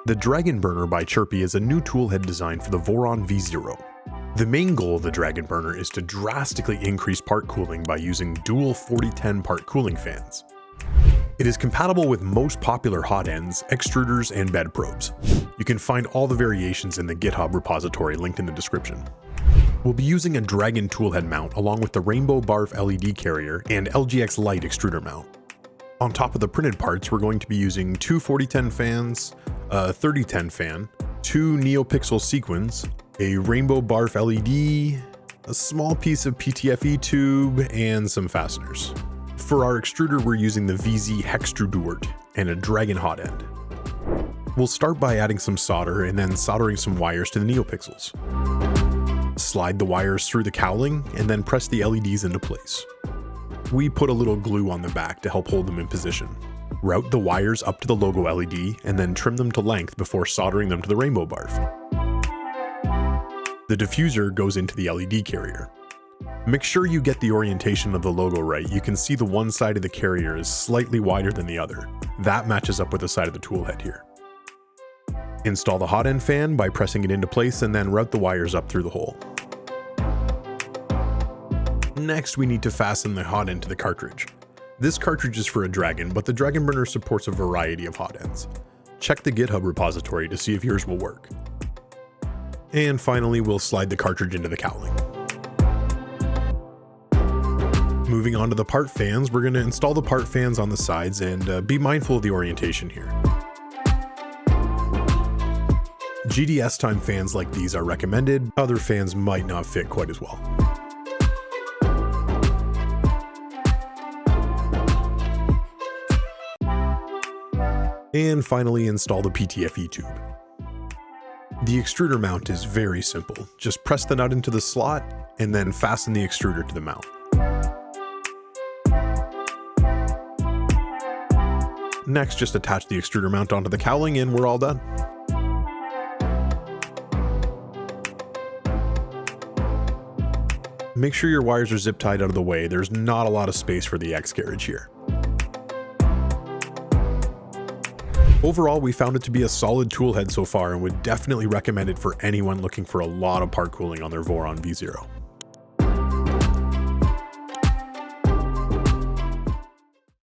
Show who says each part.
Speaker 1: The Dragon Burner by Chirpy is a new toolhead designed for the Voron V0. The main goal of the Dragon Burner is to drastically increase part cooling by using dual 4010 part cooling fans. It is compatible with most popular hot ends, extruders, and bed probes. You can find all the variations in the GitHub repository linked in the description. We'll be using a Dragon toolhead mount along with the Rainbow Barf LED carrier and LGX Lite extruder mount. On top of the printed parts, we're going to be using two 4010 fans, a 3010 fan, two Neopixels sequins, a Rainbow Barf LED, a small piece of PTFE tube, and some fasteners. For our extruder, we're using the VZ Hextruduert and a Dragon hot end. We'll start by adding some solder and then soldering some wires to the Neopixels. Slide the wires through the cowling and then press the LEDs into place. We put a little glue on the back to help hold them in position. Route the wires up to the logo LED and then trim them to length before soldering them to the Rainbow Barf. The diffuser goes into the LED carrier. Make sure you get the orientation of the logo right. You can see the one side of the carrier is slightly wider than the other. That matches up with the side of the toolhead here. Install the hot end fan by pressing it into place and then route the wires up through the hole. Next, we need to fasten the hot end to the cartridge. This cartridge is for a Dragon, but the Dragon Burner supports a variety of hot ends. Check the GitHub repository to see if yours will work. And finally, we'll slide the cartridge into the cowling. Moving on to the part fans, we're going to install the part fans on the sides and be mindful of the orientation here. GDS time fans like these are recommended. Other fans might not fit quite as well. And finally, install the PTFE tube. The extruder mount is very simple. Just press the nut into the slot and then fasten the extruder to the mount. Next, just attach the extruder mount onto the cowling and we're all done. Make sure your wires are zip tied out of the way. There's not a lot of space for the X carriage here. Overall, we found it to be a solid toolhead so far and would definitely recommend it for anyone looking for a lot of part cooling on their Voron V0.